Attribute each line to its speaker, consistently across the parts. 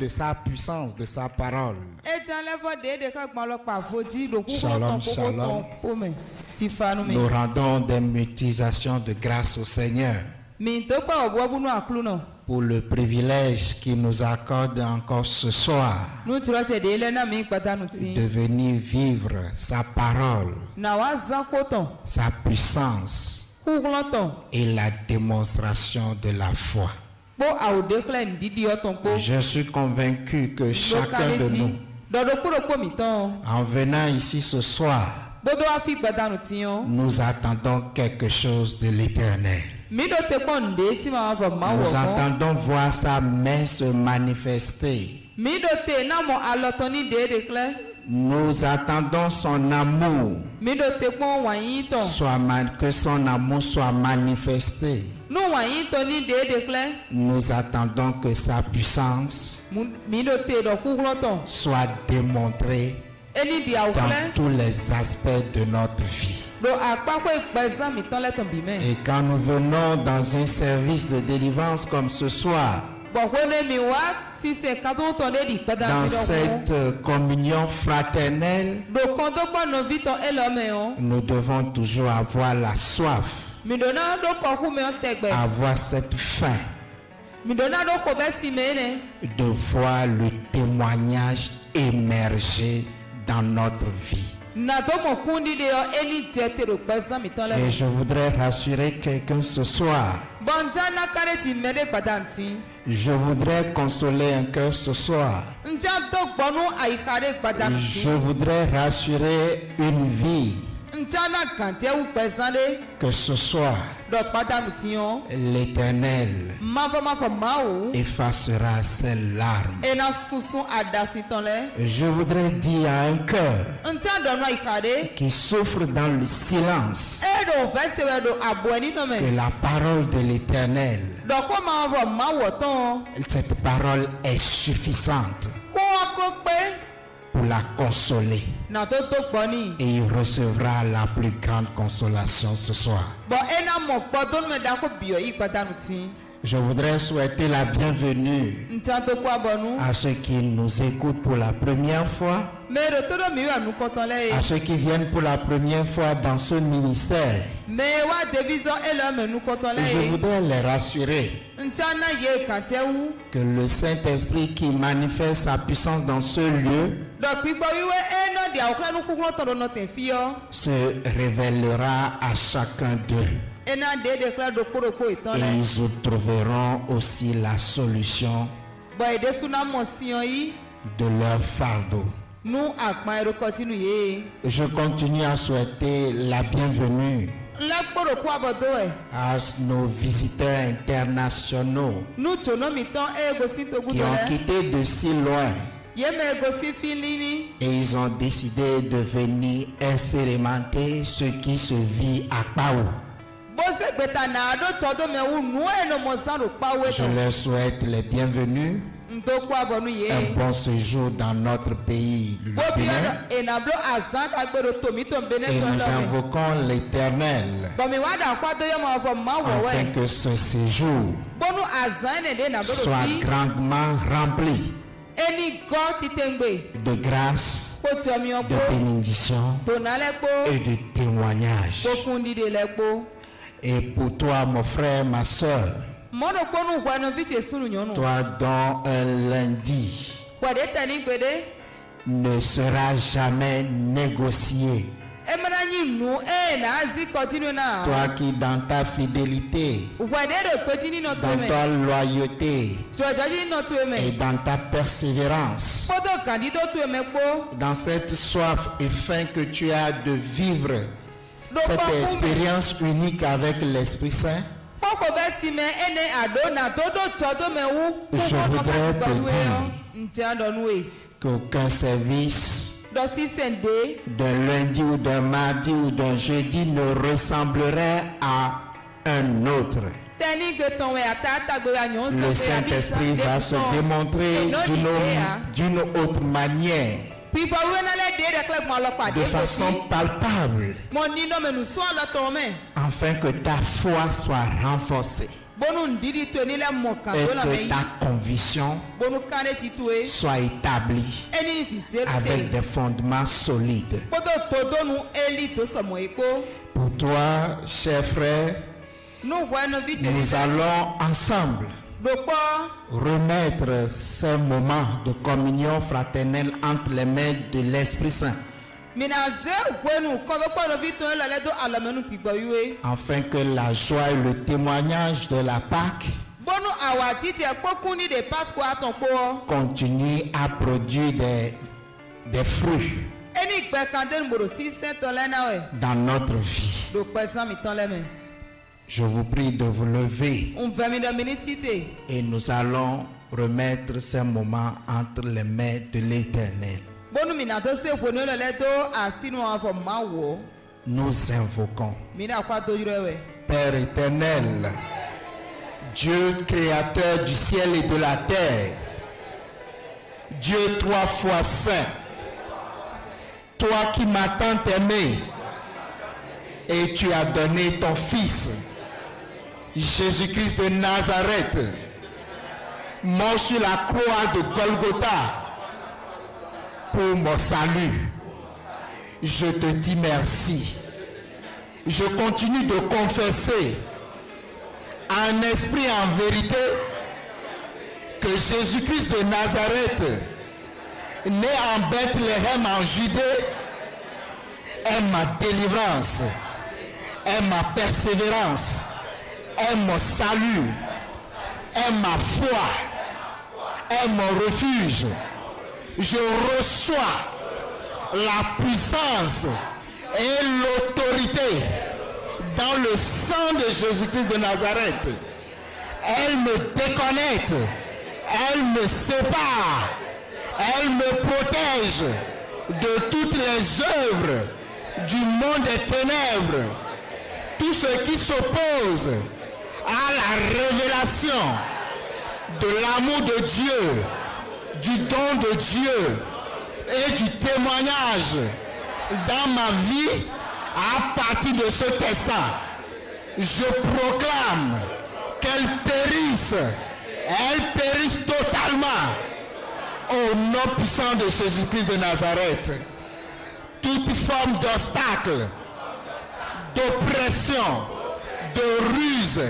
Speaker 1: de sa puissance, de sa parole.
Speaker 2: Shalom, shalom.
Speaker 1: Nous rendons des utilisations de grâce au Seigneur pour le privilège qu'il nous accorde encore ce soir de venir vivre sa parole, sa puissance et la démonstration de la foi. Je suis convaincu que chacun de nous, en venant ici ce soir, nous attendons quelque chose de l'Éternel. Nous attendons voir sa main se manifester. Nous attendons son amour, que son amour soit manifesté. Nous attendons que sa puissance soit démontrée dans tous les aspects de notre vie. Et quand nous venons dans un service de délivrance comme ce soir, dans cette communion fraternelle, nous devons toujours avoir la soif, avoir cette faim de voir le témoignage émerger dans notre vie. Et je voudrais rassurer quelqu'un ce soir. Je voudrais consoler un cœur ce soir. Je voudrais rassurer une vie. Que ce soir, l'Éternel effacera ses larmes. Je voudrais dire à un cœur qui souffre dans le silence que la parole de l'Éternel, cette parole est suffisante pour la consoler. Et il recevra la plus grande consolation ce soir. Je voudrais souhaiter la bienvenue à ceux qui nous écoutent pour la première fois, à ceux qui viennent pour la première fois dans ce ministère. Je voudrais les rassurer que le Saint-Esprit qui manifeste sa puissance dans ce lieu se révélera à chacun d'eux. Et ils trouveront aussi la solution de leur fardeau. Je continue à souhaiter la bienvenue à nos visiteurs internationaux qui ont quitté de si loin. Et ils ont décidé de venir expérimenter ce qui se vit à Pau. Je leur souhaite les bienvenus, un bon séjour dans notre pays, le Bénin. Et nous invoquons l'Éternel afin que ce séjour soit grandement rempli de grâce, de bénédiction et de témoignage. Et pour toi, mon frère, ma soeur, toi dont un lundi ne sera jamais négocié, toi qui dans ta fidélité, dans ta loyauté et dans ta persévérance, dans cette soif et faim que tu as de vivre cette expérience unique avec l'Esprit Saint, je voudrais te dire qu'aucun service d'un lundi ou d'un mardi ou d'un jeudi ne ressemblerait à un autre. Le Saint-Esprit va se démontrer d'une autre manière, de façon palpable, afin que ta foi soit renforcée. et que ta conviction soit établie avec des fondements solides. Pour toi, chers frères, nous allons ensemble remettre ce moment de communion fraternelle entre les mains de l'Esprit Saint, afin que la joie et le témoignage de la Pâque continuent à produire des fruits dans notre vie. Je vous prie de vous lever et nous allons remettre ce moment entre les mains de l'Éternel. Nous invoquons. Père éternel, Dieu créateur du ciel et de la terre, Dieu 3 fois saint, toi qui m'as tant aimé et tu as donné ton Fils, Jésus-Christ de Nazareth, mort sur la croix de Golgotha pour mon salut. Je te dis merci. Je continue de confesser en esprit et en vérité que Jésus-Christ de Nazareth, né en Bethléem en Judée, est ma délivrance, est ma persévérance, est mon salut, est ma foi, est mon refuge. Je reçois la puissance et l'autorité dans le sang de Jésus-Christ de Nazareth. Elle me déconnecte, elle me sépare, elle me protège de toutes les œuvres du monde des ténèbres, tout ce qui s'oppose à la révélation de l'amour de Dieu, du don de Dieu et du témoignage dans ma vie à partir de ce testin. Je proclame qu'elle périsse totalement au nom puissant de Jésus-Christ de Nazareth. Toute forme d'obstacle, d'oppression, de ruse,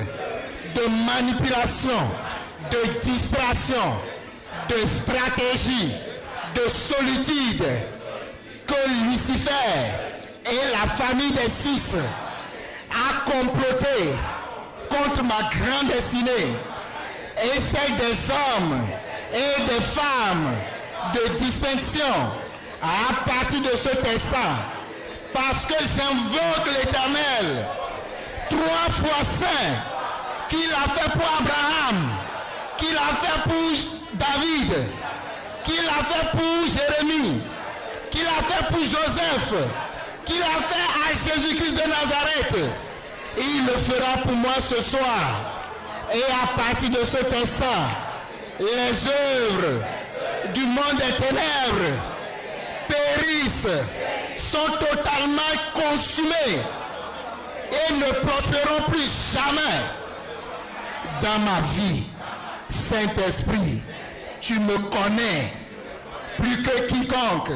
Speaker 1: de manipulation, de distraction, de stratégie, de solitude que Lucifer et la famille des 6 a comploté contre ma grande destinée et celle des hommes et des femmes de distinction à partir de ce testin, parce que j'invoque l'Éternel 3 fois saint, qu'il a fait pour Abraham, qu'il a fait pour David, qu'il a fait pour Jérémie, qu'il a fait pour Joseph, qu'il a fait à Jésus-Christ de Nazareth. Et il le fera pour moi ce soir. Et à partir de ce instant, les œuvres du monde des ténèbres périssent, sont totalement consumées et ne prospéreront plus jamais dans ma vie. Saint-Esprit, tu me connais plus que quiconque.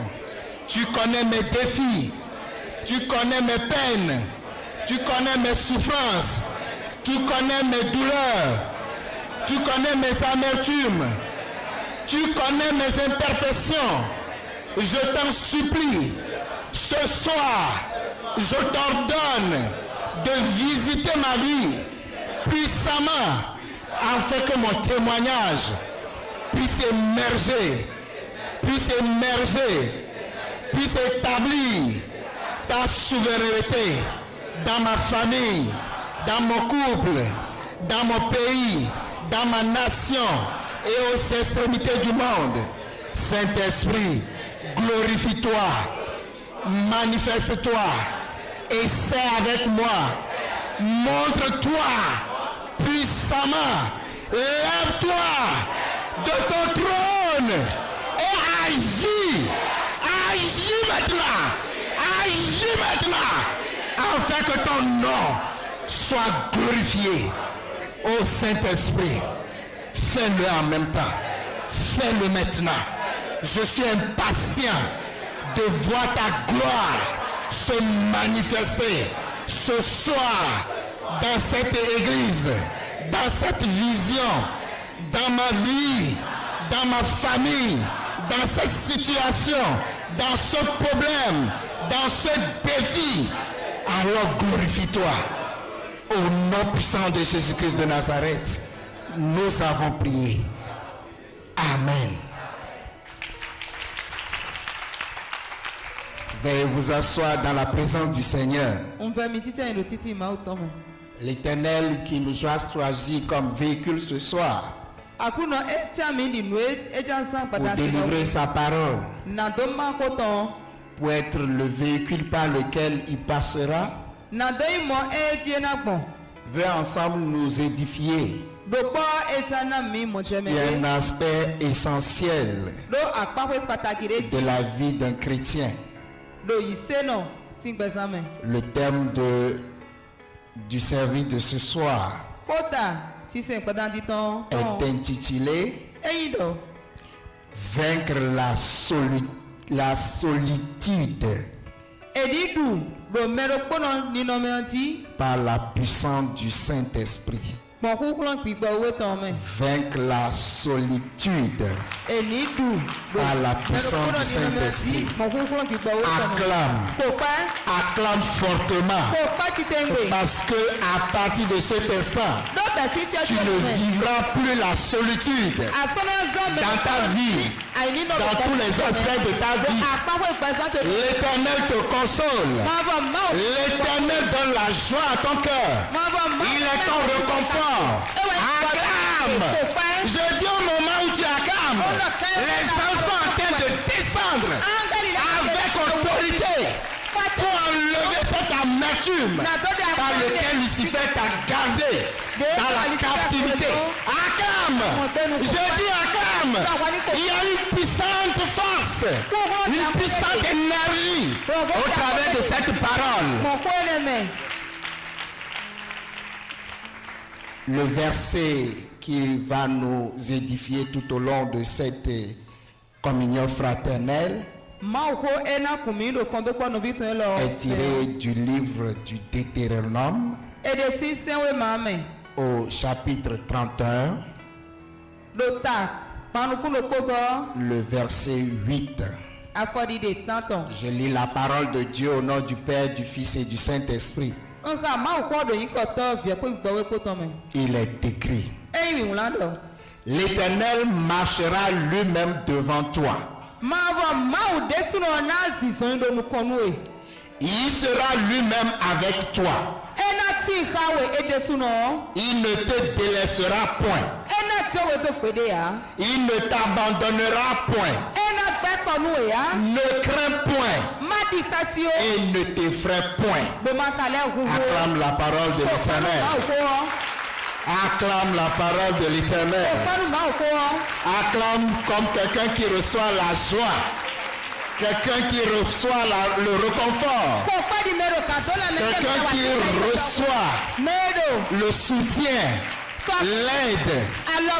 Speaker 1: Tu connais mes défis, tu connais mes peines, tu connais mes souffrances, tu connais mes douleurs, tu connais mes amertumes, tu connais mes imperfections. Je t'en supplie, ce soir, je t'ordonne de visiter ma vie puissamment, afin que mon témoignage puisse émerger, puisse établir ta souveraineté dans ma famille, dans mon couple, dans mon pays, dans ma nation et aux extrémités du monde. Saint-Esprit, glorifie-toi, manifeste-toi, essaie avec moi, montre-toi puissamment, lève-toi de ton trône et agis maintenant, afin que ton nom soit glorifié Ô Saint-Esprit, fais-le en même temps. Fais-le maintenant. Je suis impatient de voir ta gloire se manifester ce soir dans cette église, dans cette vision, dans ma vie, dans ma famille, dans cette situation, dans ce problème, dans ce défi. Alors glorifie-toi. Au nom puissant de Jésus-Christ de Nazareth, nous avons prié. Amen. Veuillez vous asseoir dans la présence du Seigneur. L'Éternel qui nous a choisi comme véhicule ce soir pour délivrer sa parole, pour être le véhicule par lequel il passera, veut ensemble nous édifier. Il y a un aspect essentiel de la vie d'un chrétien. Le thème du service de ce soir est intitulé Vaincre la solitude par la puissance du Saint-Esprit. Vaincre la solitude par la puissance du Saint-Esprit. Acclame fortement, parce que à partir de cet instant, tu ne vivras plus la solitude dans ta vie, dans tous les aspects de ta vie. L'Éternel te console. L'Éternel donne la joie à ton cœur. Il est ton réconfort. Acclame. Je dis au moment où tu acclames, les anges sont en train de descendre avec autorité pour enlever cette amertume par laquelle Lucifer t'a gardé dans la captivité. Acclame. Je dis acclame. Il y a une puissante force, une puissante énergie au travers de cette parole. Le verset qui va nous édifier tout au long de cette communion fraternelle est tiré du livre du Deutéronome au chapitre 31, le verset 8. Je lis la parole de Dieu au nom du Père, du Fils et du Saint-Esprit. Il est écrit: L'Éternel marchera lui-même devant toi. Il sera lui-même avec toi. Il ne te délaissera point. Il ne t'abandonnera point. Ne crains point et ne t'effraie point. Acclame la parole de l'Éternel. Acclame la parole de l'Éternel. Acclame comme quelqu'un qui reçoit la joie. Quelqu'un qui reçoit le réconfort. Quelqu'un qui reçoit le soutien, l'aide,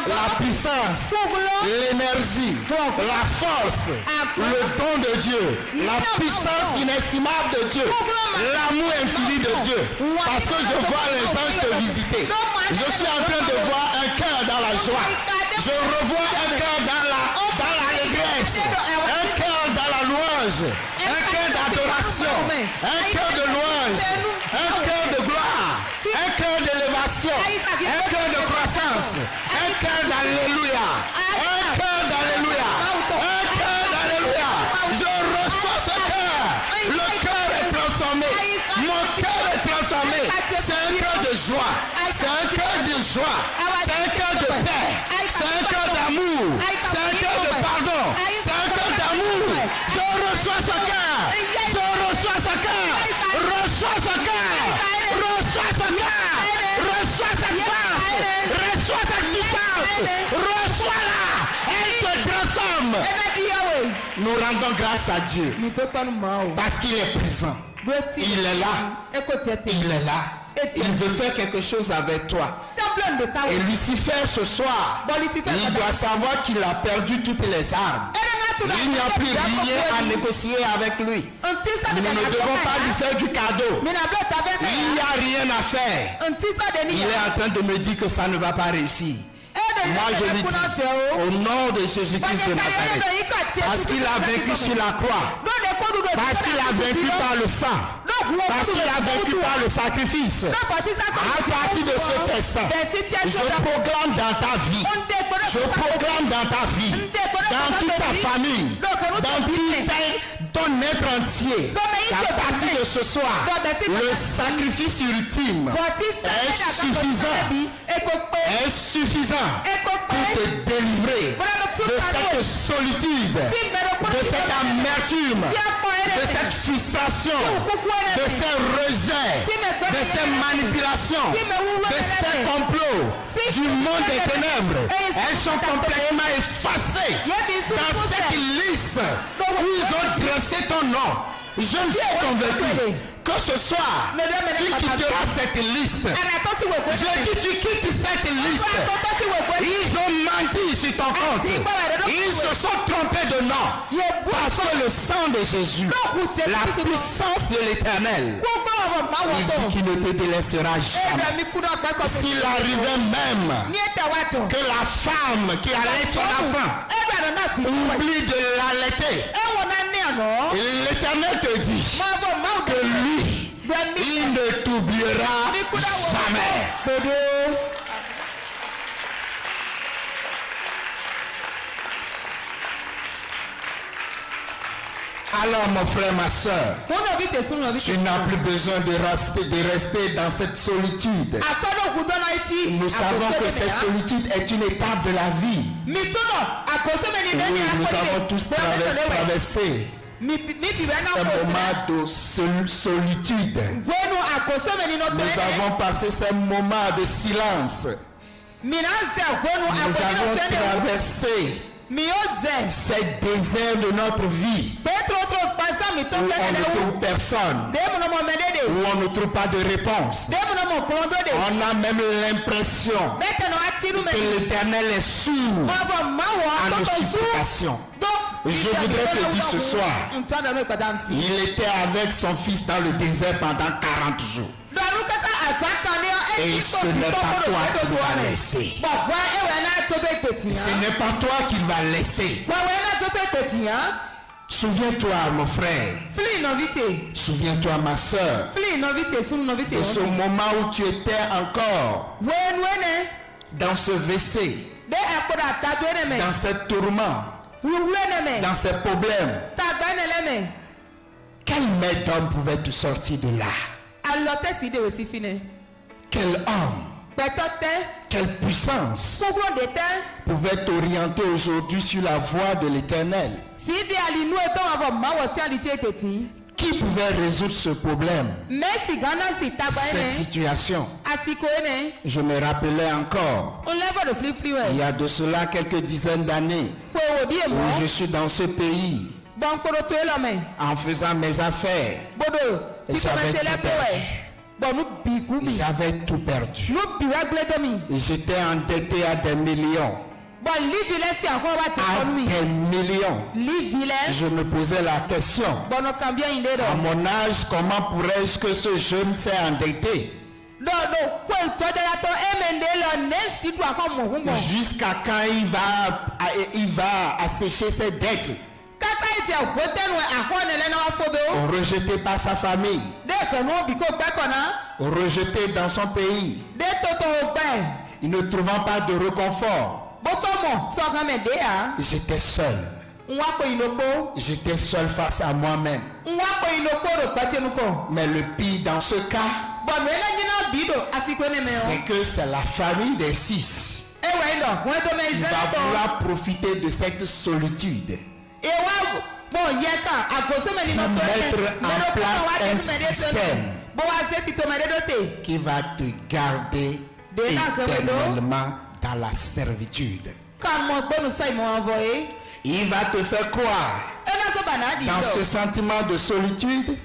Speaker 1: la puissance, l'énergie, la force, le don de Dieu, la puissance inestimable de Dieu, l'amour infini de Dieu. Parce que je vois les anges te visiter. Je suis en train de voir un cœur dans la joie. Je revois un cœur dans l'allégresse, un cœur dans la louange, un cœur d'adoration, un cœur de louange, un cœur de gloire, un cœur d'élévation, un cœur de croissance, un cœur d'alléluia, un cœur d'alléluia, un cœur d'alléluia. Je reçois ce cœur. Le cœur est transformé. Mon cœur est transformé. C'est un cœur de joie. C'est un cœur de joie. C'est un cœur de paix. C'est un cœur d'amour. C'est un cœur de pardon. C'est un cœur d'amour. Je reçois ce cœur. Je reçois ce cœur. Reçois ce cœur. Reçois ce cœur. Reçois cette grâce. Reçois cette puissance. Reçois-la. Elle te transforme. Nous rendons grâce à Dieu parce qu'il est présent. Il est là. Il est là. Il veut faire quelque chose avec toi. Et Lucifer ce soir, il doit savoir qu'il a perdu toutes les armes. Il n'y a plus rien à négocier avec lui. Nous ne devons pas lui faire du cadeau. Il n'y a rien à faire. Il est en train de me dire que ça ne va pas réussir. Moi je lui dis, au nom de Jésus-Christ de Nazareth, parce qu'il a vaincu sur la croix, parce qu'il a vaincu par le sang, parce qu'il a vaincu par le sacrifice, à partir de ce instant, je proclame dans ta vie, je proclame dans ta vie, dans toute ta famille, dans tout ton être entier, qu'à partir de ce soir, le sacrifice ultime est suffisant pour te délivrer de cette solitude, de cette amertume, de cette frustration, de ces rejets, de ces manipulations, de ces complots du monde des ténèbres. Elles sont complètement effacées dans cette liste où ils ont dressé ton nom. Je me suis convaincu que ce soir, tu quitteras cette liste. Je dis, tu quittes cette liste. Ils ont menti sur ton compte. Ils se sont trompés de nom. Parce que le sang de Jésus, la puissance de l'Éternel, il dit qu'il ne te délaissera jamais. S'il arrivait même que la femme qui allait son enfant oublie de l'allaiter, l'Éternel te dit que lui, il ne t'oubliera jamais. Alors mon frère, ma soeur, tu n'as plus besoin de rester dans cette solitude. Nous savons que cette solitude est une étape de la vie. Oui, nous avons tous traversé un moment de solitude. Nous avons passé ce moment de silence. Nous avons traversé c'est désert de notre vie où on ne trouve personne, où on ne trouve pas de réponse. On a même l'impression que l'Éternel est sourd à nos supplications. Je voudrais te dire ce soir, il était avec son fils dans le désert pendant 40 jours. Et ce n'est pas toi qui va laisser. Ce n'est pas toi qui va laisser. Souviens-toi, mon frère. Souviens-toi, ma soeur. De ce moment où tu étais encore dans ce WC, dans ce tourment, dans ces problèmes. Quel maître d'homme pouvait te sortir de là? Quel homme, quelle puissance pouvait t'orienter aujourd'hui sur la voie de l'Éternel? Qui pouvait résoudre ce problème, cette situation? Je me rappelais encore, il y a de cela quelques dizaines d'années, où je suis dans ce pays, en faisant mes affaires, et j'avais tout perdu. Et j'étais endetté à des millions. À des millions. Je me posais la question, à mon âge, comment pourrais-je que ce jeune s'est endetté? Jusqu'à quand il va assécher ses dettes? Rejeté par sa famille, rejeté dans son pays, il ne trouvant pas de réconfort. J'étais seul. J'étais seul face à moi-même. Mais le pire dans ce cas, c'est que c'est la famille des 6 qui va vouloir profiter de cette solitude, mettre en place un système qui va te garder éternellement dans la servitude. Il va te faire croire, dans ce sentiment de solitude,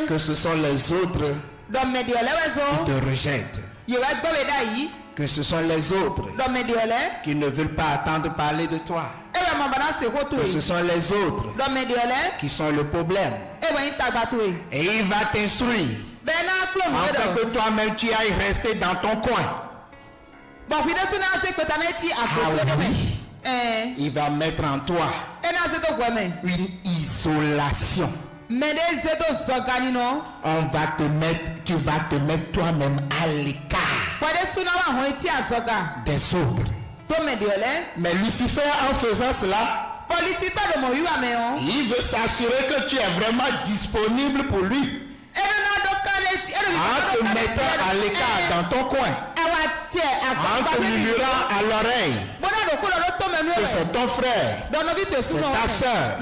Speaker 1: que ce sont les autres qui te rejettent. que ce sont les autres qui ne veulent pas attendre parler de toi. Que ce sont les autres qui sont le problème. Et il va t'instruire afin que toi-même tu ailles rester dans ton coin. Il va mettre en toi une isolation. Tu vas te mettre toi-même à l'écart des autres. Mais Lucifer, en faisant cela, il veut s'assurer que tu es vraiment disponible pour lui. En te mettant à l'écart dans ton coin, en te murmurant à l'oreille que c'est ton frère, c'est ta soeur,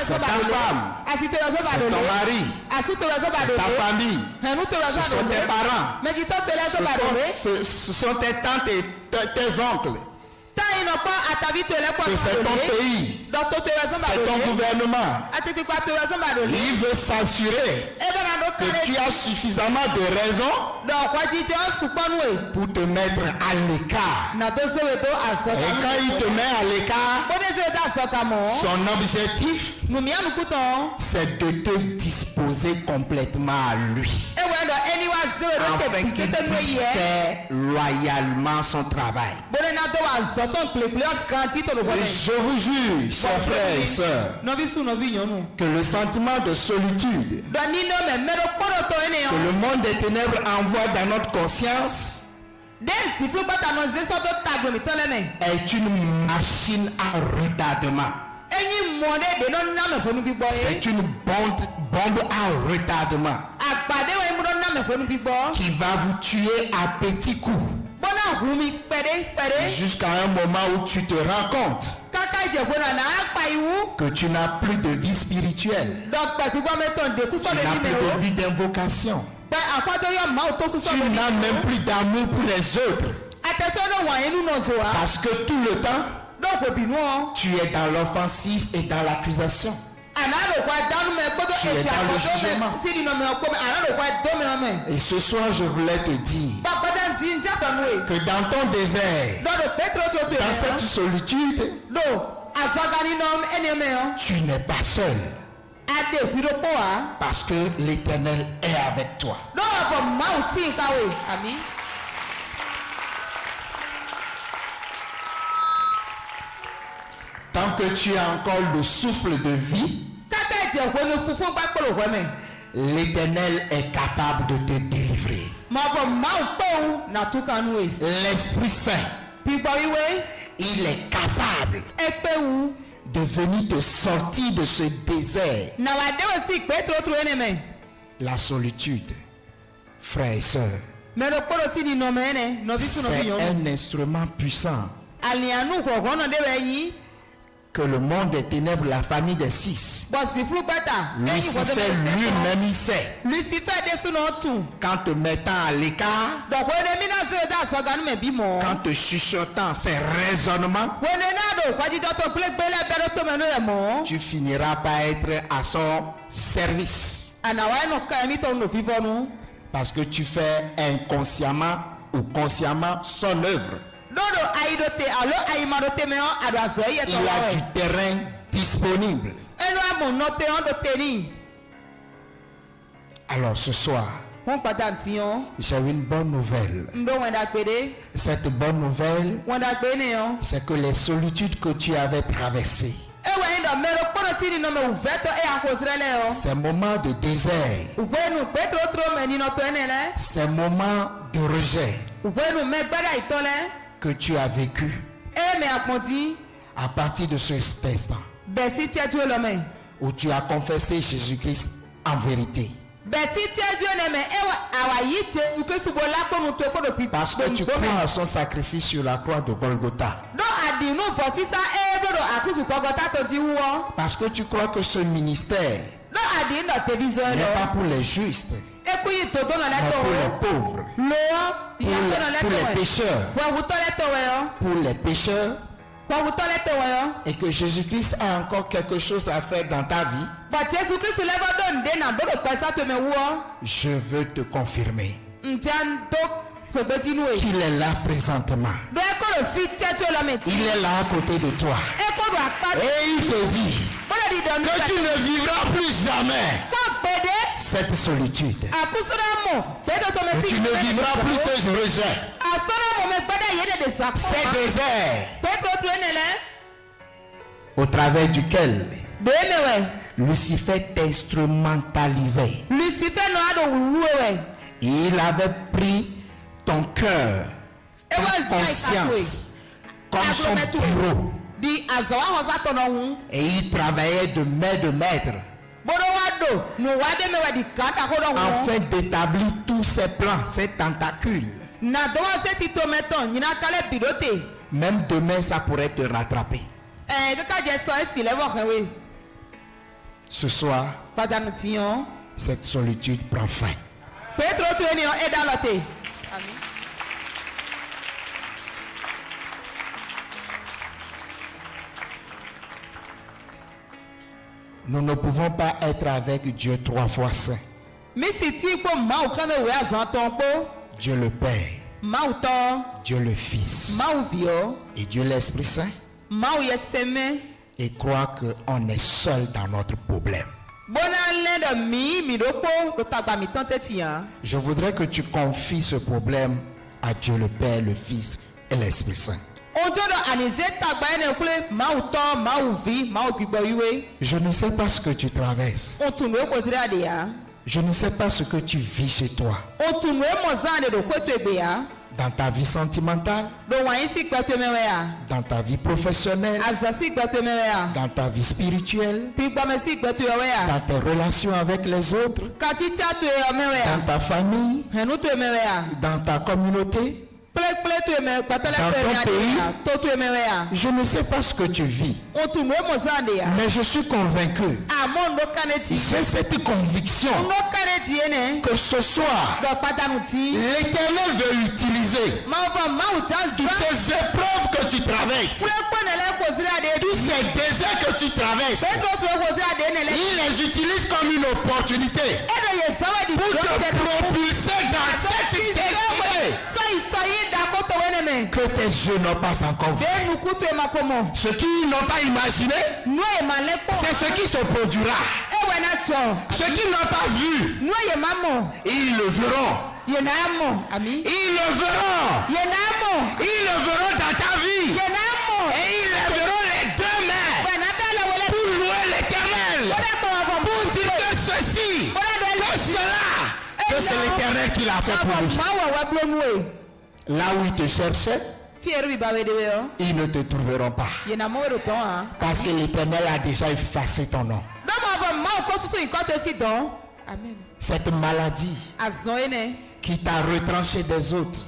Speaker 1: c'est ta femme, c'est ton mari, c'est ta famille, ce sont tes parents, ce sont tes tantes et tes oncles, que c'est ton pays, c'est ton gouvernement. Il veut s'assurer que tu as suffisamment de raisons pour te mettre à l'écart. Et quand il te met à l'écart, son objectif, c'est de te disposer complètement à lui, afin qu'il puisse faire loyalement son travail. Je vous jure, chers frères et sœurs, que le sentiment de solitude que le monde des ténèbres envoie dans notre conscience est une machine à retardement. C'est une bombe à retardement qui va vous tuer à petits coups jusqu'à un moment où tu te rends compte que tu n'as plus de vie spirituelle, tu n'as plus de vie d'invocation, tu n'as même plus d'amour pour les autres, parce que tout le temps tu es dans l'offensive et dans l'accusation. Tu es dans le jugement. Et ce soir, je voulais te dire que dans ton désert, dans cette solitude, tu n'es pas seul. Parce que l'Éternel est avec toi. Tant que tu as encore le souffle de vie, l'Éternel est capable de te délivrer. L'Esprit Saint, il est capable de venir te sortir de ce désert. La solitude, frères et sœurs, c'est un instrument puissant que le monde des ténèbres, la famille des six, Lucifer lui-même il sait qu'en te mettant à l'écart, qu'en te chuchotant ces raisonnements, tu finiras par être à son service, parce que tu fais inconsciemment ou consciemment son œuvre. Il a du terrain disponible. Alors ce soir, j'ai une bonne nouvelle. Cette bonne nouvelle, c'est que les solitudes que tu avais traversées, ces moments de désert, ces moments de rejet que tu as vécu à partir de ce instant où tu as confessé Jésus-Christ en vérité, parce que tu crois à son sacrifice sur la croix de Golgotha, parce que tu crois que ce ministère n'est pas pour les justes, mais pour les pauvres, pour les pécheurs, et que Jésus-Christ a encore quelque chose à faire dans ta vie. Je veux te confirmer qu'il est là présentement. Il est là à côté de toi. Et il te dit que tu ne vivras plus jamais cette solitude. Que tu ne vivras plus ce rejet. C'est désert au travers duquel Lucifer t'instrumentalisait. Il avait pris ton cœur, ta conscience comme son bureau. Et il travaillait de main de maître afin d'établir tous ses plans, ses tentacules. Même demain, ça pourrait te rattraper. Ce soir, cette solitude prend fin. Nous ne pouvons pas être avec Dieu 3 fois saint. Dieu le Père, Dieu le Fils et Dieu l'Esprit Saint, et croire qu'on est seul dans notre problème. Je voudrais que tu confies ce problème à Dieu le Père, le Fils et l'Esprit Saint. Je ne sais pas ce que tu traverses. Je ne sais pas ce que tu vis chez toi. Dans ta vie sentimentale, dans ta vie professionnelle, dans ta vie spirituelle, dans tes relations avec les autres, dans ta famille, dans ta communauté, dans ton pays. Je ne sais pas ce que tu vis, mais je suis convaincu, j'ai cette conviction que ce soir l'Éternel veut utiliser toutes ces épreuves que tu traverses, tous ces déserts que tu traverses, il les utilise comme une opportunité pour te propulser dans cette destinée que tes yeux n'ont pas encore vu. Ce qu'ils n'ont pas imaginé, c'est ce qui se produira. Ce qu'ils n'ont pas vu, ils le verront. Ils le verront. Ils le verront dans ta vie. Et ils le verront les deux mains pour louer l'Éternel, pour dire que ceci, que cela, que c'est l'Éternel qui l'a fait pour lui. Là où ils te cherchaient, ils ne te trouveront pas. Parce que l'Éternel a déjà effacé ton nom. Cette maladie qui t'a retranché des autres,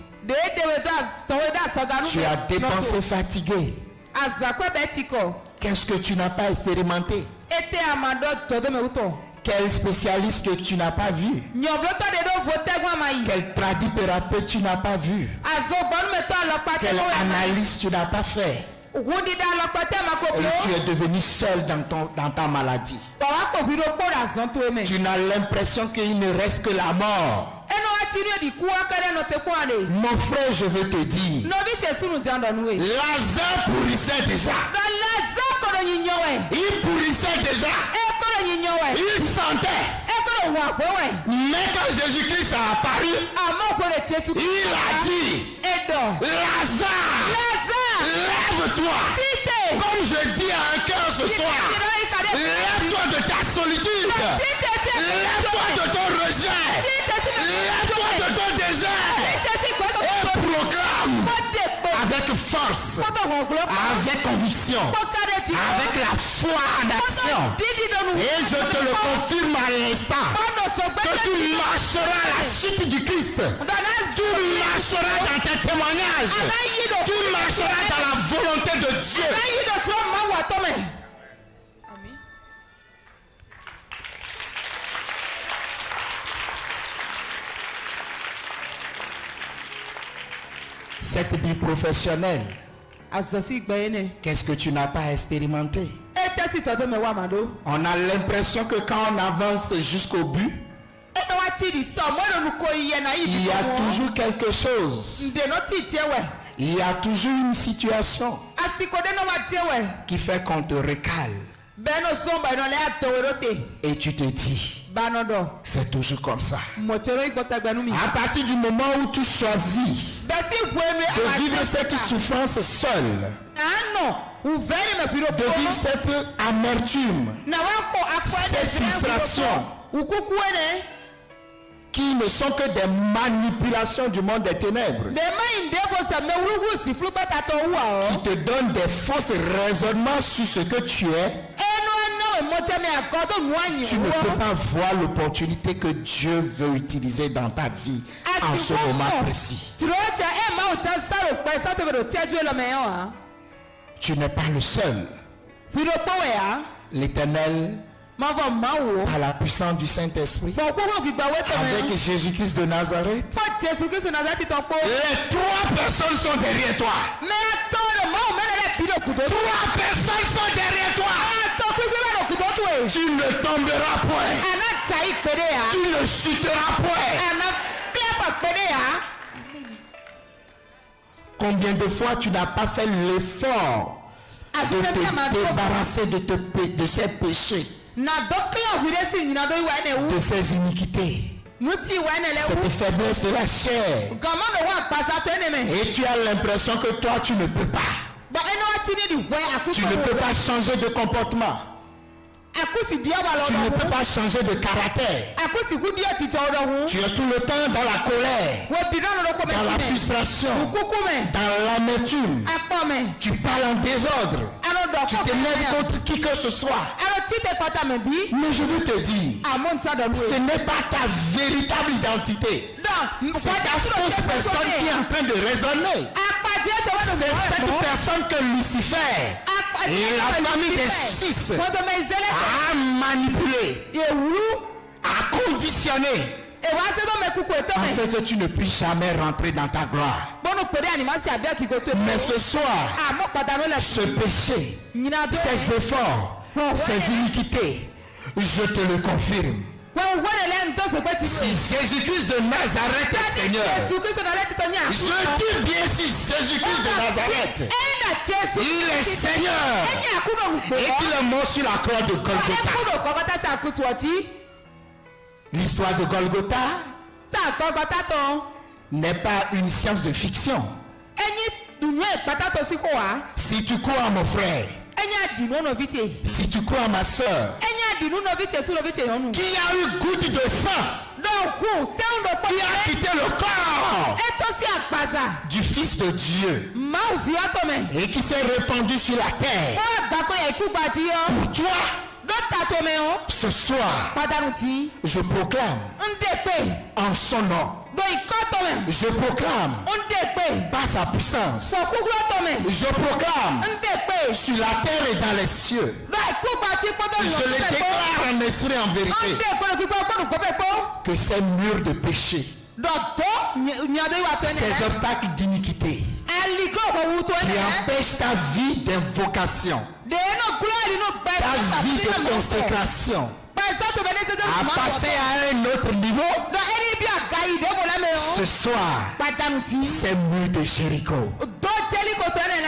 Speaker 1: tu as dépensé fatigué. Qu'est-ce que tu n'as pas expérimenté? Quel spécialiste que tu n'as pas vu? Quel tradipérapeute tu n'as pas vu? Quelle analyse tu n'as pas fait? Et tu es devenu seul dans ta maladie. Tu n'as l'impression qu'il ne reste que la mort. Mon frère, je veux te dire, Lazare pourrissait déjà. Il pourrissait déjà. Il sentait. Mais quand Jésus-Christ a apparu, il a dit, Lazare, lève-toi. Comme je dis à un cœur ce soir, lève-toi de ta solitude. Lève-toi de ton rejet. Lève-toi de ton désert. Et proclame avec force, avec conviction, avec la foi en action. Et je te le confirme à l'instant que tu marcheras à la suite du Christ. Tu marcheras dans tes témoignages. Tu marcheras dans la volonté de Dieu. Cette vie professionnelle, qu'est-ce que tu n'as pas expérimenté? On a l'impression que quand on avance jusqu'au but, Il y a toujours quelque chose. Il y a toujours une situation qui fait qu'on te recale. Et tu te dis, c'est toujours comme ça. À partir du moment où tu choisis de vivre cette souffrance seule, de vivre cette amertume, cette frustration, qui ne sont que des manipulations du monde des ténèbres, qui te donnent des fausses raisonnements sur ce que tu es, tu ne peux pas voir l'opportunité que Dieu veut utiliser dans ta vie en ce moment précis. Tu n'es pas le seul. L'Éternel, par la puissance du Saint-Esprit, avec Jésus-Christ de Nazareth, les 3 personnes sont derrière toi. 3 personnes sont derrière toi. Tu ne tomberas point. Tu ne chuteras point. Combien de fois tu n'as pas fait l'effort de te débarrasser de ces péchés, de ces iniquités, cette faiblesse de la chair, et tu as l'impression que toi tu ne peux pas. Tu ne peux pas changer de comportement. Tu ne peux pas changer de caractère. Tu es tout le temps dans la colère, dans la frustration, dans l'amertume. Tu parles en désordre. Tu t'énerves contre qui que ce soit. Mais je veux te dire, ce n'est pas ta véritable identité. C'est ta fausse personne qui est en train de raisonner. C'est cette personne que Lucifer et la famille des 6 a manipulé, a conditionné, afin que tu ne puisses jamais rentrer dans ta gloire. Mais ce soir, ce péché, ces efforts, ces iniquités, je te le confirme. Si Jésus-Christ de Nazareth est Seigneur, je dis bien si Jésus-Christ de Nazareth, il est Seigneur, et qu'il est mort sur la croix de Golgotha. L'histoire de Golgotha n'est pas une science de fiction. Si tu crois à mon frère, si tu crois à ma soeur, qui a eu goutte de sang, qui a quitté le corps du Fils de Dieu et qui s'est répandu sur la terre pour toi, ce soir, je proclame en son nom, je proclame par sa puissance, je proclame sur la terre et dans les cieux, je le déclare en esprit et en vérité, que ces murs de péché, ces obstacles d'iniquité qui empêchent ta vie d'invocation, ta vie de consécration, à passer à un autre niveau, ce soir, ces murs de Jéricho,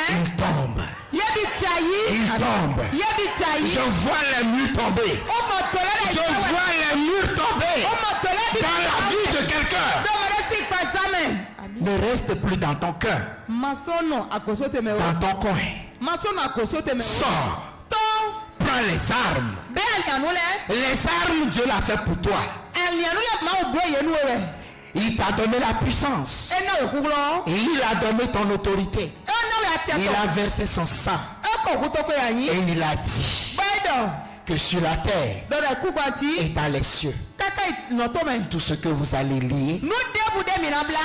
Speaker 1: ils tombent. Il tombe. Je vois les murs tomber. Je vois les murs tomber dans la vie de quelqu'un. Ne reste plus dans ton cœur, dans ton coin. Sors. Prends les armes. Les armes, Dieu l'a fait pour toi. Il t'a donné la puissance. Et il a donné ton autorité. Il a versé son sang. Et il a dit que sur la terre et dans les cieux, tout ce que vous allez lier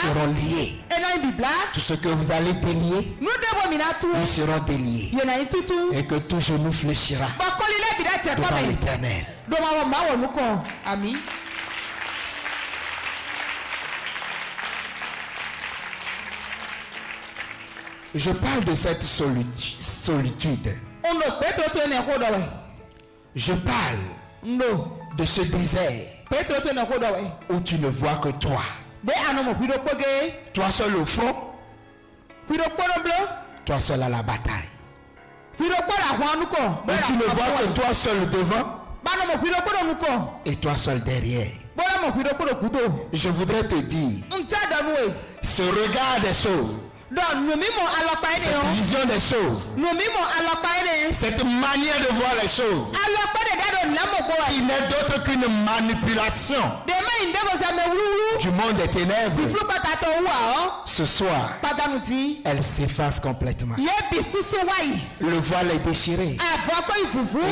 Speaker 1: seront liés. Tout ce que vous allez délier, ils seront déliés. Et que tout genou fléchira devant l'Éternel. Je parle de cette solitude. Je parle de ce désert où tu ne vois que toi. Toi seul au front. Toi seul à la bataille. Et tu ne vois que toi seul devant. Et toi seul derrière. Je voudrais te dire, ce regard des choses, cette vision des choses, cette manière de voir les choses, il n'est d'autre qu'une manipulation du monde des ténèbres. Ce soir, elle s'efface complètement. Le voile est déchiré.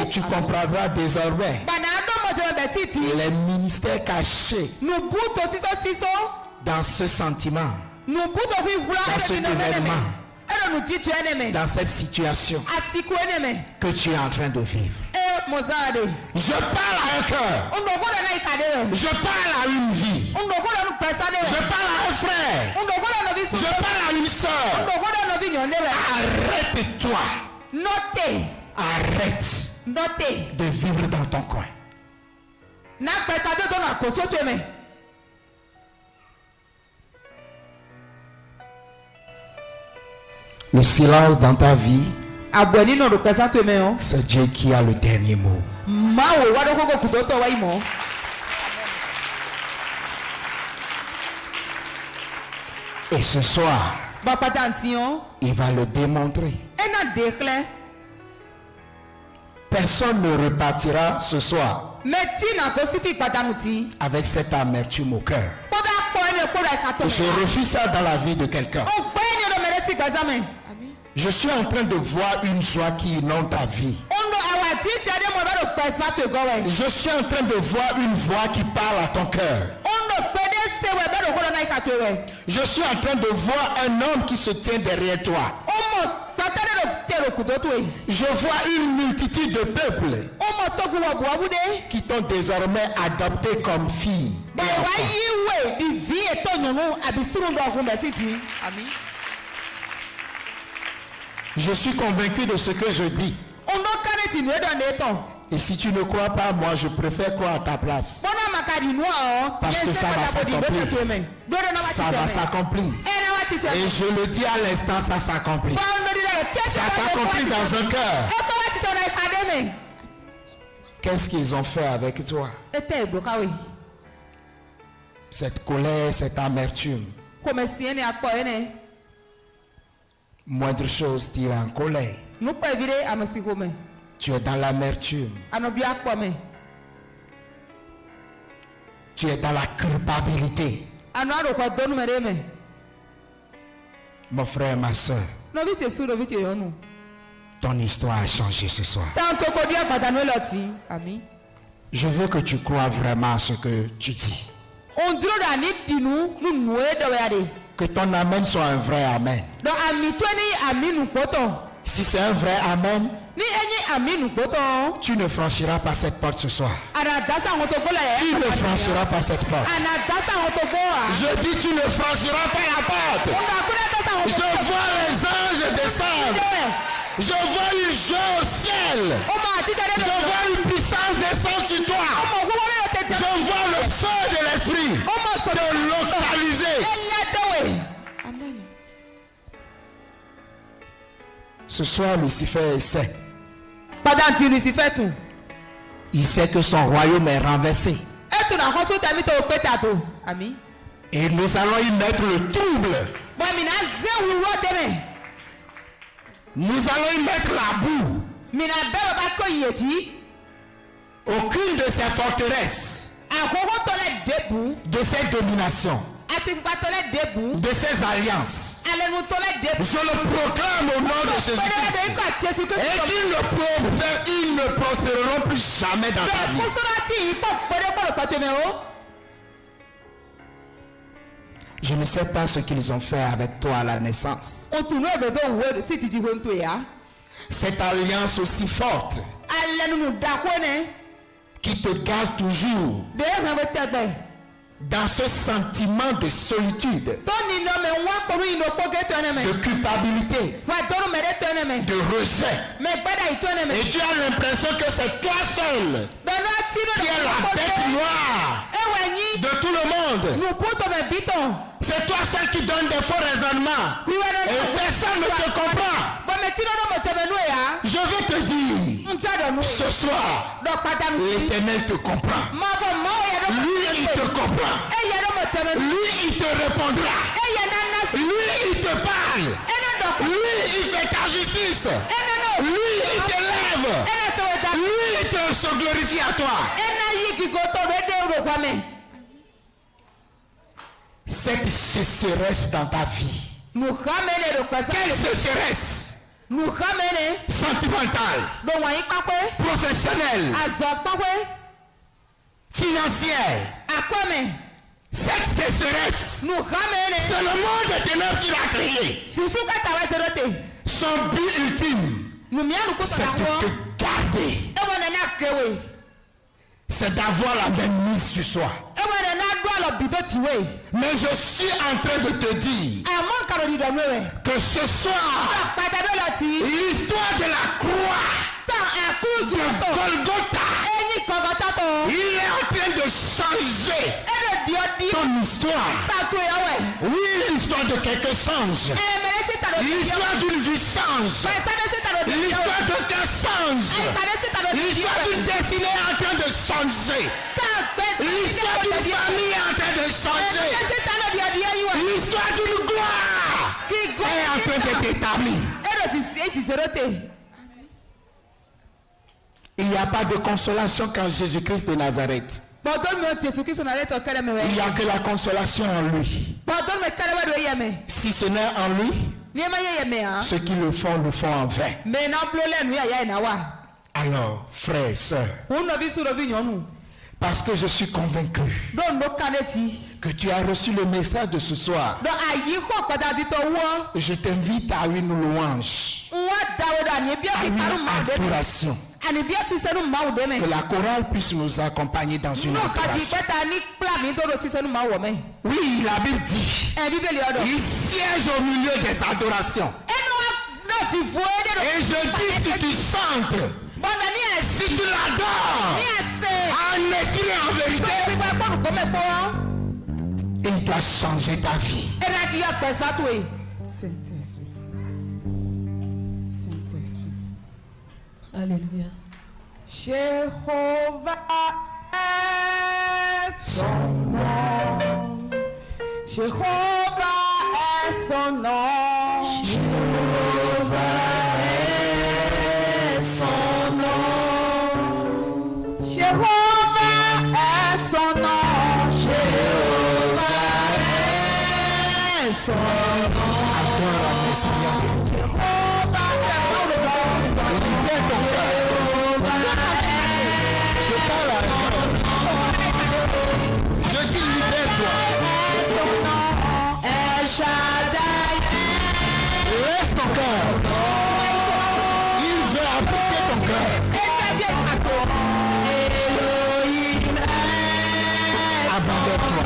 Speaker 1: Et tu comprendras désormais les ministères cachés dans ce sentiment, dans ce événement, dans cette situation que tu es en train de vivre. Je parle à un cœur. Je parle à une vie. Je parle à un frère. Je parle à une soeur. Arrête-toi. Arrête de vivre dans ton coin. Le silence dans ta vie, c'est Dieu qui a le dernier mot. Et ce soir, il va le démontrer. Personne ne repartira ce soir avec cette amertume au cœur. Je refuse ça dans la vie de quelqu'un. Je suis en train de voir une joie qui inonde ta vie. Je suis en train de voir une voix qui parle à ton cœur. Je suis en train de voir un homme qui se tient derrière toi. Je vois une multitude de peuples qui t'ont désormais adopté comme fille. Je suis convaincu de ce que je dis. Et si tu ne crois pas, moi je préfère croire à ta place. Parce que ça va s'accomplir. Ça va s'accomplir. Et je le dis à l'instant, ça s'accomplit. Ça s'accomplit dans un cœur. Qu'est-ce qu'ils ont fait avec toi? Cette colère, cette amertume. Moindre chose, tu es en colère. Tu es dans l'amertume. Tu es dans la culpabilité. Mon frère, ma soeur, ton histoire a changé ce soir. Je veux que tu crois vraiment à ce que tu dis. Que ton amen soit un vrai amen. Si c'est un vrai amen, tu ne franchiras pas cette porte ce soir. Tu ne franchiras pas cette porte. Je dis, tu ne franchiras pas la porte. Je vois les anges descendre. Je vois une joie au ciel. Je vois une puissance descendre sur toi. Je vois le feu de l'esprit te localiser.
Speaker 2: Amen.
Speaker 1: Ce soir, Lucifer sait. Il sait que son royaume est renversé. Et nous allons y mettre le trouble. Nous allons y mettre la boue. Aucune de ces forteresses, de ces dominations, de ces alliances, je le proclame au nom de Jésus-Christ. Et ils ne prospéreront plus jamais dans ta vie. Je ne sais pas ce qu'ils ont fait avec toi à la naissance. Cette alliance aussi forte qui te garde toujours dans ce sentiment de solitude, de culpabilité, de rejet. Et tu as l'impression que c'est toi seul qui est la bête noire de tout le monde. C'est toi seul qui donne des faux raisonnements. Et personne ne te comprend. Je vais te dire, ce soir, l'Éternel te comprend. Lui, il te comprend. Lui, il te répondra. Lui, il te parle. Lui, il fait ta justice. Lui, il t'élève. Lui, il te se glorifie à toi. Cette sécheresse dans ta vie. Quelle sécheresse? Sentimentale, professionnelle, financière. Cette sécheresse, c'est le monde des ténèbres qui l'a créé. Son but ultime, c'est de te garder. C'est d'avoir la même mise sur soi. Mais je suis en train de te dire que ce soir, l'histoire de la croix de Golgotha, il est en train de changer ton histoire. Oui, l'histoire de quelqu'un change. L'histoire d'une vie change. L'histoire de cœur change. L'histoire d'une destinée est en train de changer. L'histoire d'une famille est en train de changer. L'histoire d'une gloire est en train d'être établie. Il n'y a pas de consolation qu'en Jésus-Christ de Nazareth. Il n'y a que la consolation en lui. Si ce n'est en lui, ceux qui le font en vain. Alors, frères et sœurs, parce que je suis convaincu que tu as reçu le message de ce soir, je t'invite à une louange, à une adoration. Que la chorale puisse nous accompagner dans une adoration. Oui, la Bible dit, il siège au milieu des adorations. Et je dis, si tu chantes, si tu l'adores, en esprit et en vérité, il doit changer ta vie.
Speaker 2: Saint-Esprit. Alléluia.
Speaker 3: Jéhovah est son nom. Jéhovah est son nom. Jéhovah est son nom. Jéhovah est son nom. Jéhovah est son nom.
Speaker 1: Adore en esprit et en vérité. Laisse ton cœur. Il veut habiter ton cœur. Abandonne-toi.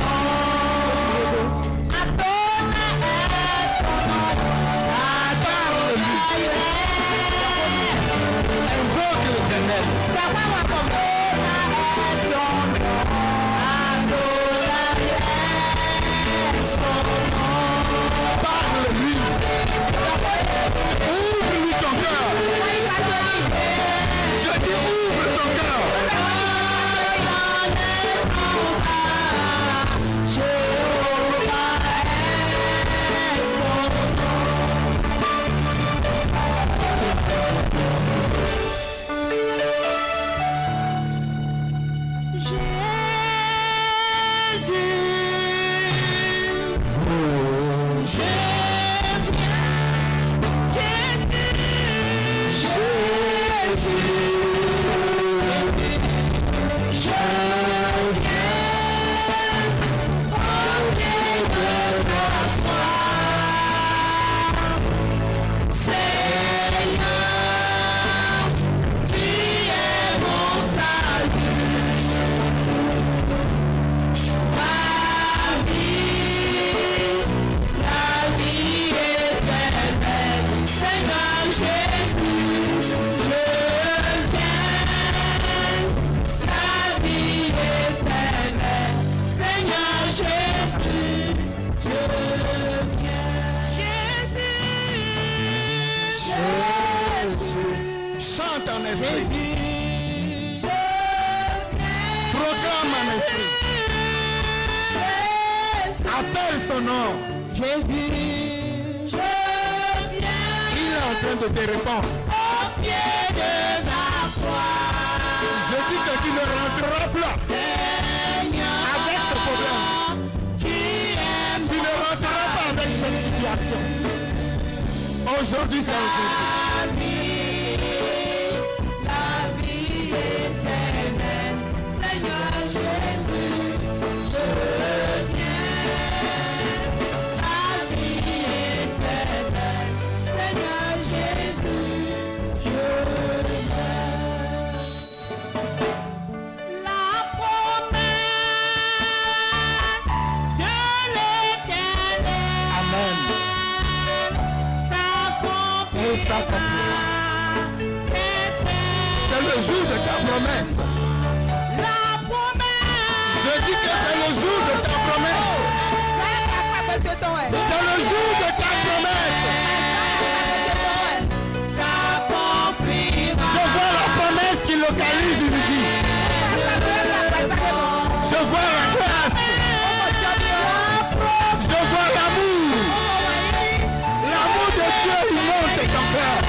Speaker 1: âme, en esprit. Appelle son nom.
Speaker 3: Jésus, je viens.
Speaker 1: Il est en train de te répondre.
Speaker 3: Au pied de la croix.
Speaker 1: Je dis que tu ne rentreras plus
Speaker 3: Seigneur,
Speaker 1: avec ce problème. Tu ne rentreras pas avec cette situation. Aujourd'hui, c'est aujourd'hui.
Speaker 3: La vie éternelle, Seigneur Jésus, je viens. La vie éternelle, Seigneur Jésus, je viens. La promesse de l'éternel.
Speaker 1: Amen. Et s'accomplira. C'est le jour de ta promesse.
Speaker 3: La promesse.
Speaker 1: Je dis que c'est le jour de ta promesse. C'est le jour de ta promesse. Je vois la promesse qui localise une vie. Je vois la grâce. Je vois l'amour. L'amour de Dieu, il monte ton cœur.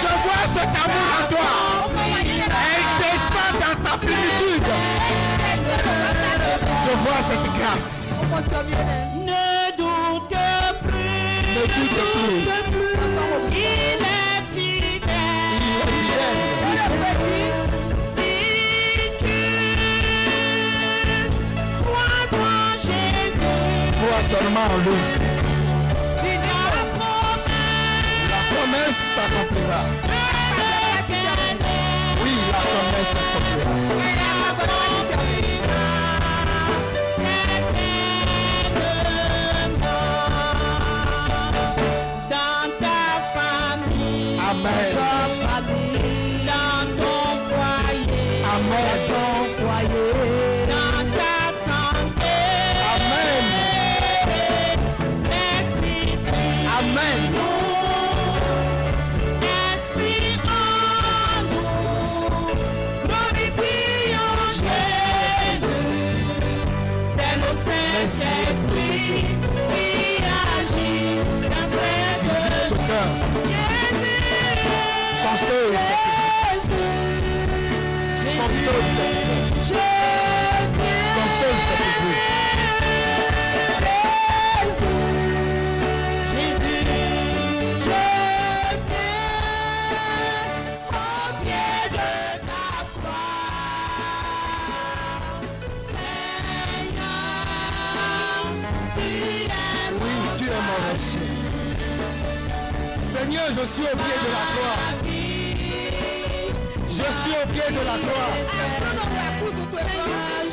Speaker 1: Je vois cet amour en toi. Et il descend dans sa finitude. Je vois cette grâce.
Speaker 3: Ne doute plus.
Speaker 1: Ne doute plus.
Speaker 3: Il est fidèle.
Speaker 1: Il est fidèle.
Speaker 3: Si tu crois en Jésus,
Speaker 1: Crois seulement en lui. La promesse s'accomplira. Oui, la promesse s'accomplira.
Speaker 3: dans ta famille,
Speaker 1: Amen.
Speaker 3: dans ton foyer,
Speaker 1: Amen.
Speaker 3: dans ta santé,
Speaker 1: Amen.
Speaker 3: l'Esprit Saint,
Speaker 1: Amen.
Speaker 3: Esprit en nous, glorifions Jésus. C'est le Saint-Esprit qui agit dans cette
Speaker 1: Visite ce cœur. Console cette vie. Console cette vie. Console cette vie. Oui, tu es mon rocher. Seigneur, je suis au pied de la croix. Je suis au pied de la croix.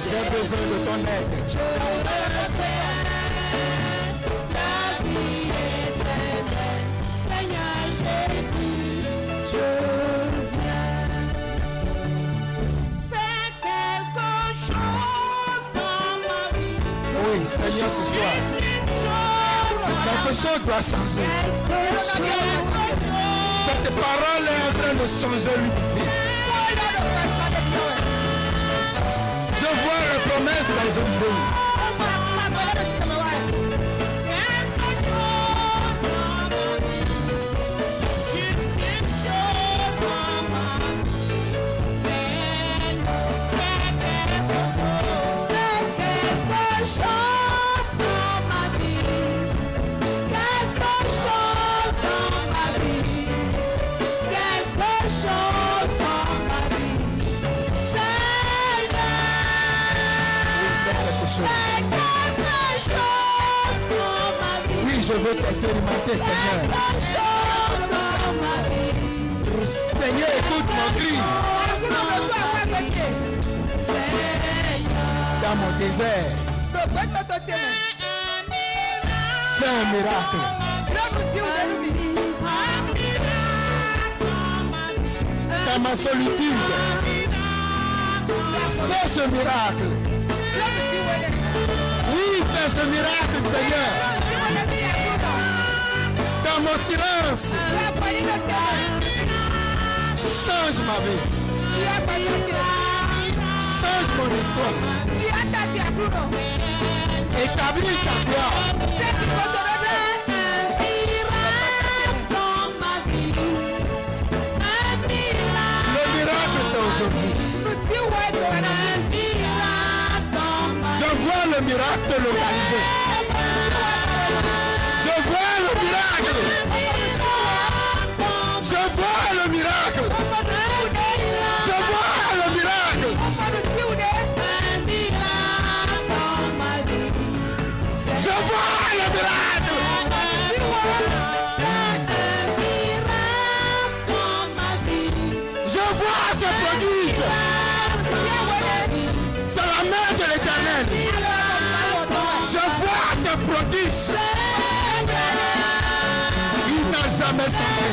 Speaker 1: J'ai besoin de ton aide. Oui, Seigneur, ce soir, quelque chose doit changer. Cette parole est en train de changer une vie. Je vois les promesses dans une vie. Oui, je veux t'expérimenter, Seigneur. Seigneur, écoute mon cri. Dans mon désert, fais un miracle. Dans ma solitude, fais ce miracle. Oui, fais ce miracle, Seigneur. Dans mon silence, change ma vie. Change mon esprit. toi. Établis ta gloire. Le miracle, c'est aujourd'hui. Je vois le miracle localisé. Je vois le miracle. Je vois le miracle. Je vois le miracle. Je vois le miracle. Je vois ce prodige. C'est la main de l'Éternel. Je vois ce prodige. Il n'a jamais changé.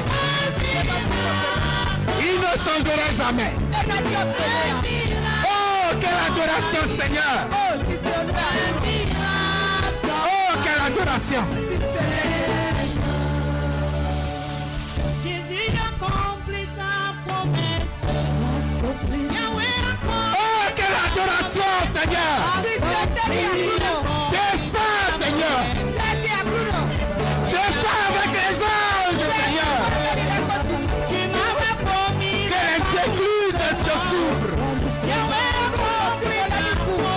Speaker 1: Il ne changera jamais. Oh, quelle adoration, Seigneur. Oh, quelle adoration.
Speaker 3: Jésus accomplit sa promesse.
Speaker 1: Oh, quelle adoration, Seigneur. Descends, Seigneur. Descends avec les anges, Seigneur.
Speaker 3: Tu m'avais promis
Speaker 1: Que les écluses se s'ouvrent.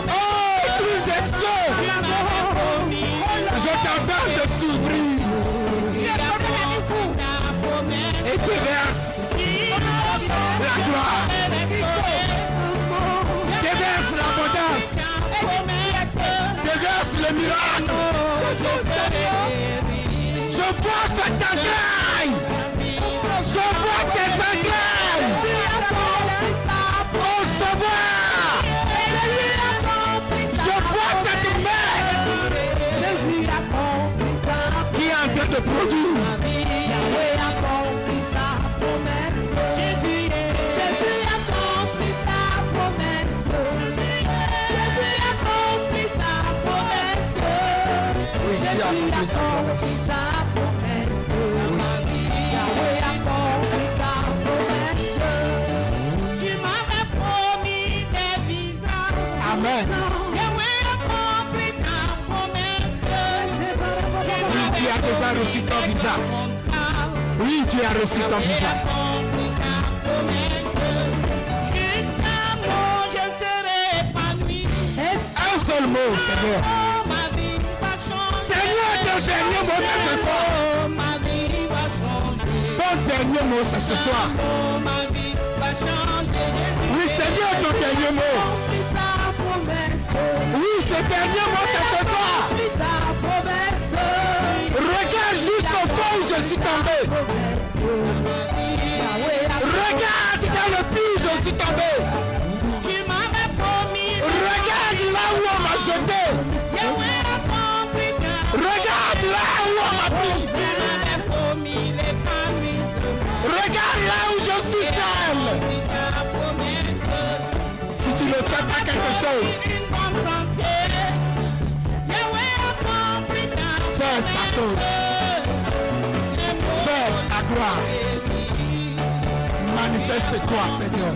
Speaker 1: Oh, écluses des cieux. Je t'ordonne de s'ouvrir. Et déverse la gloire. Déverse l'abondance. Déverse le miracle. Je vois cette entraille. Je vois tes entrailles. Recevoir. Je vois cette main qui est en train de produire. Amen. Oui, tu as déjà reçu ton visa. Oui, tu as reçu ton visa. Un seul mot, Seigneur. Seigneur, ton dernier mot, c'est ce soir. Ton dernier mot, c'est ce soir. Oui, Seigneur, ton dernier mot. Oui, ce dernier mot, c'est ce soir. Regarde jusqu'au fond où je suis tombé. Regarde dans le puits où je suis tombé. Regarde là où on m'a jeté. Regarde là où on m'a pris. Regarde là où je suis seul. Si tu ne fais pas quelque chose, fais ta chose. Fais ta gloire. Manifeste-toi, Seigneur.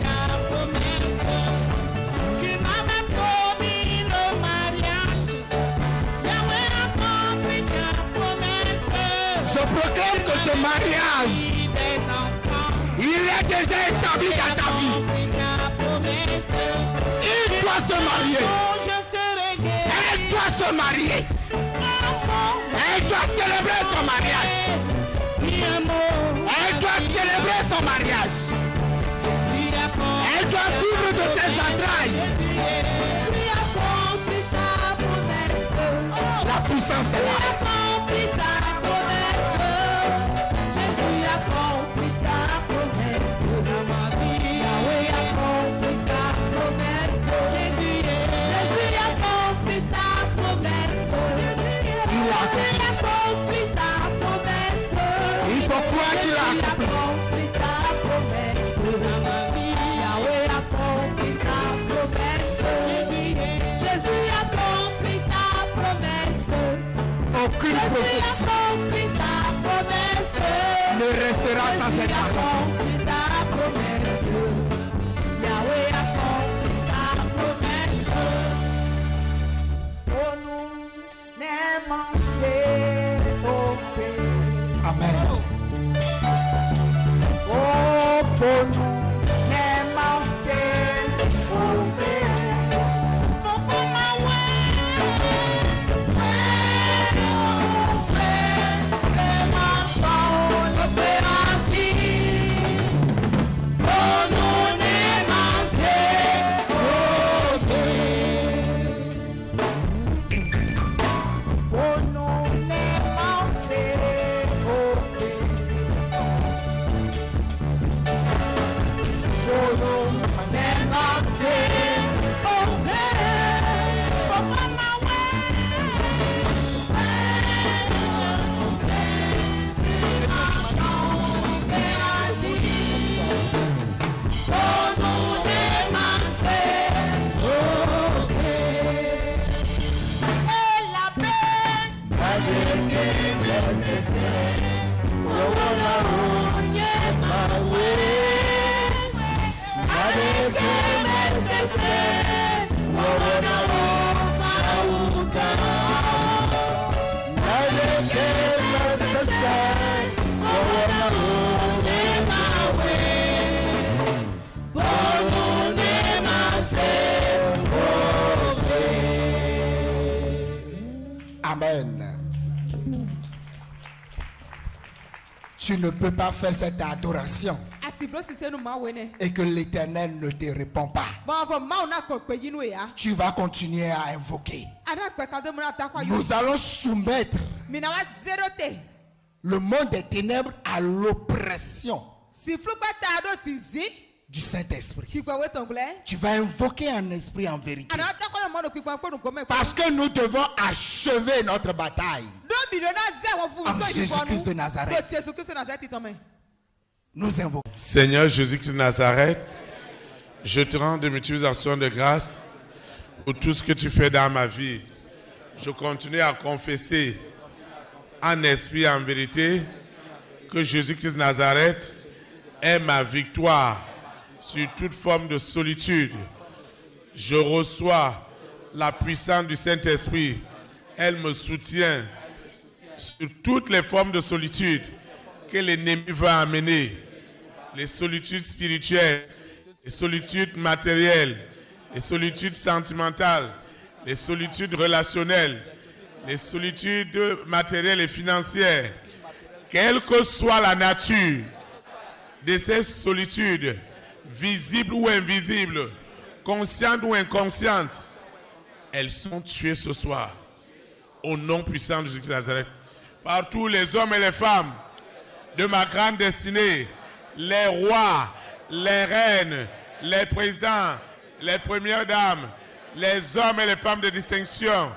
Speaker 1: Je proclame que ce mariage, il est déjà établi dans ta vie. Il doit se marier. Elle doit se marier. Elle doit célébrer son mariage. Elle doit célébrer son mariage. Elle doit vivre de ses entrailles. La puissance est là. Il faut croire qu'il a accompli. Aucune prophétie ne restera sans être accomplie. Amen. Tu ne peux pas faire cette adoration et que l'Éternel ne te répond pas. Tu vas continuer à invoquer. Nous allons soumettre le monde des ténèbres à l'oppression du Saint-Esprit. Tu vas invoquer un esprit en vérité. Parce que nous devons achever notre bataille. En Jésus-Christ de Nazareth. Nous invoquons.
Speaker 4: Seigneur Jésus-Christ de Nazareth, je te rends de multiples actions de grâce pour tout ce que tu fais dans ma vie. Je continue à confesser en esprit et en vérité que Jésus-Christ de Nazareth est ma victoire sur toute forme de solitude. Je reçois la puissance du Saint-Esprit. Elle me soutient sur toutes les formes de solitude que l'ennemi veut amener. Les solitudes spirituelles, les solitudes matérielles, les solitudes sentimentales, les solitudes relationnelles, les solitudes matérielles et financières. Quelle que soit la nature de ces solitudes, visibles ou invisibles, conscientes ou inconscientes, elles sont tuées ce soir. Au nom puissant de Jésus de Nazareth. Par tous les hommes et les femmes de ma grande destinée, les rois, les reines, les présidents, les premières dames, les hommes et les femmes de distinction,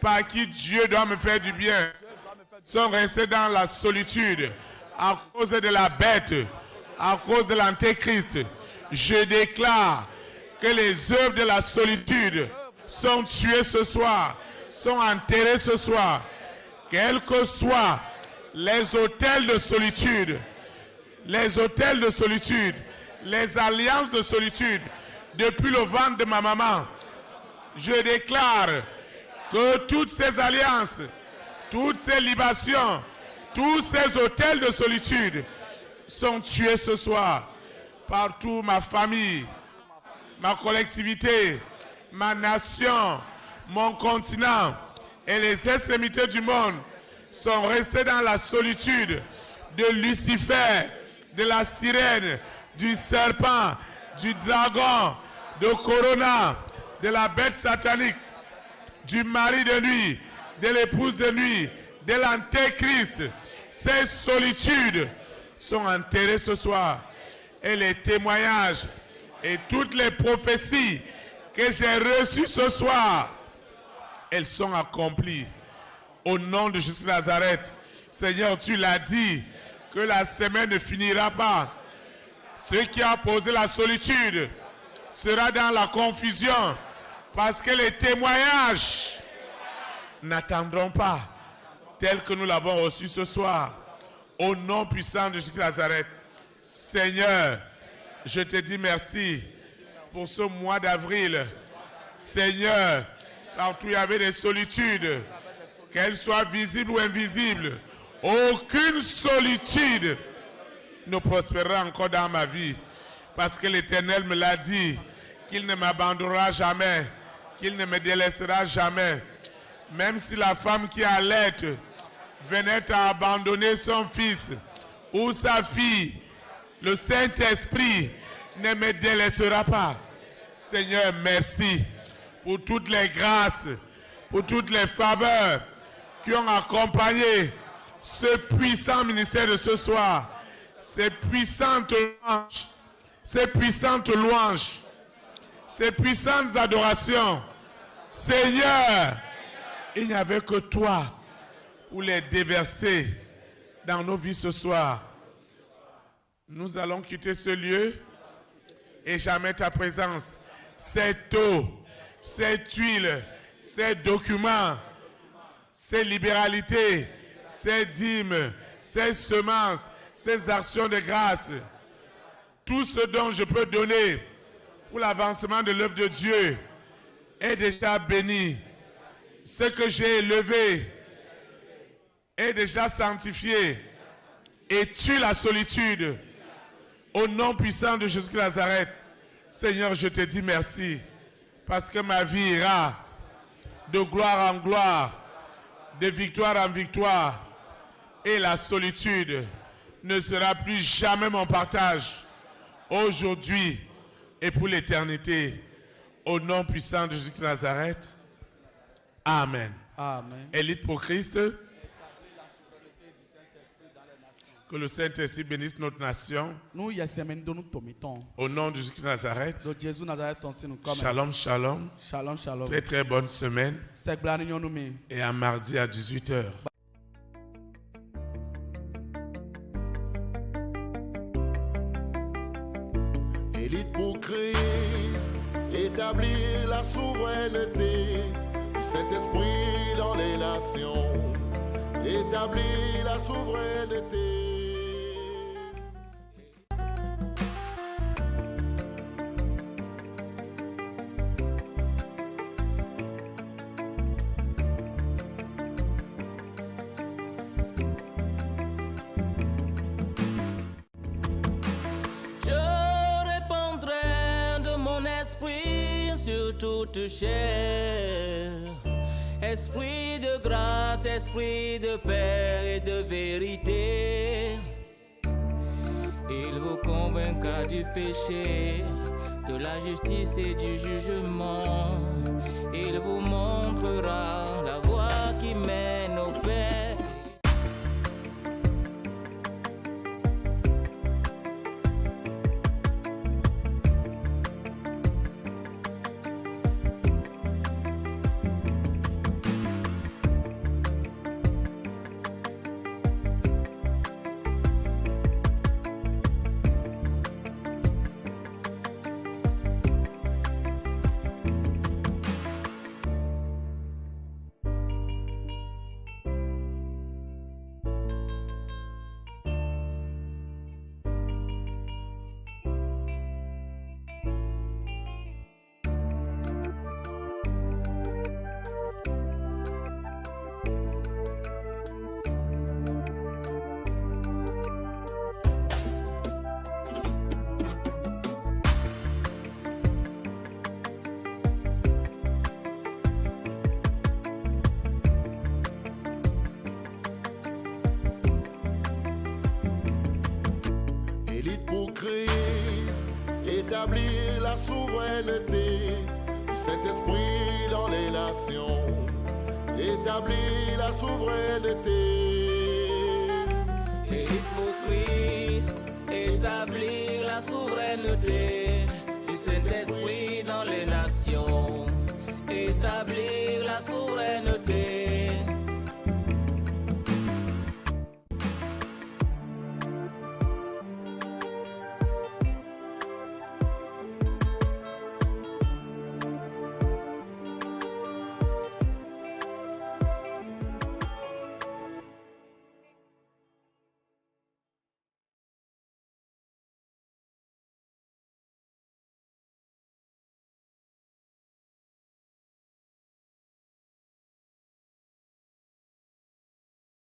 Speaker 4: par qui Dieu doit me faire du bien, sont restés dans la solitude à cause de la bête, à cause de l'antéchrist. Je déclare que les œuvres de la solitude sont tuées ce soir, sont enterrées ce soir. Quels que soient les hôtels de solitude, les alliances de solitude, depuis le ventre de ma maman, je déclare que toutes ces alliances, toutes ces libations, tous ces hôtels de solitude sont tués ce soir. Partout ma famille, ma collectivité, ma nation, mon continent et les extrémités du monde sont restés dans la solitude de Lucifer, de la sirène, du serpent, du dragon, de Corona, de la bête satanique, du mari de nuit, de l'épouse de nuit, de l'antéchrist. Ces solitudes sont enterrées ce soir. Et les témoignages et toutes les prophéties que j'ai reçues ce soir, elles sont accomplies. Au nom de Jésus de Nazareth, Seigneur, tu l'as dit, que la semaine ne finira pas. Ce qui a posé la solitude sera dans la confusion, parce que les témoignages n'attendront pas, tels que nous l'avons reçu ce soir. Au nom puissant de Jésus de Nazareth, Seigneur, je te dis merci pour ce mois d'avril. Seigneur, partout il y avait des solitudes, qu'elles soient visibles ou invisibles, aucune solitude ne prospérera encore dans ma vie, parce que l'Éternel me l'a dit, qu'il ne m'abandonnera jamais, qu'il ne me délaissera jamais. Même si la femme qui allait venait à abandonner son fils ou sa fille, le Saint-Esprit ne me délaissera pas. Seigneur, merci pour toutes les grâces, pour toutes les faveurs qui ont accompagné ce puissant ministère de ce soir, ces puissantes louanges, ces puissantes adorations. Seigneur, il n'y avait que toi pour les déverser dans nos vies ce soir. Nous allons quitter ce lieu et jamais ta présence. Cette eau, cette huile, ces documents, ces libéralités, ces dîmes, ces semences, ces actions de grâce, tout ce dont je peux donner pour l'avancement de l'œuvre de Dieu est déjà béni. Ce que j'ai élevé est déjà sanctifié et tue la solitude. Au nom puissant de Jésus de Nazareth, Seigneur, je te dis merci parce que ma vie ira de gloire en gloire, de victoire en victoire, et la solitude ne sera plus jamais mon partage aujourd'hui et pour l'éternité. Au nom puissant de Jésus de Nazareth. Amen.
Speaker 5: Amen.
Speaker 4: Élite pour Christ. Que le Saint-Esprit bénisse notre nation. Au nom de Jésus de Nazareth. Shalom, shalom.
Speaker 5: Shalom, shalom.
Speaker 4: Très, très bonne semaine. Et à mardi à 18h.
Speaker 6: Élite pour Christ, établir la souveraineté du Saint-Esprit dans les nations. Établir la souveraineté.
Speaker 3: Toute chair, esprit de grâce, esprit de paix et de vérité, il vous convaincra du péché, de la justice et du jugement, il vous montrera la voie qui mène au Père.
Speaker 6: Établir la souveraineté du Saint-Esprit dans les nations. Établir la souveraineté.
Speaker 3: Et pour Christ, établir la souveraineté.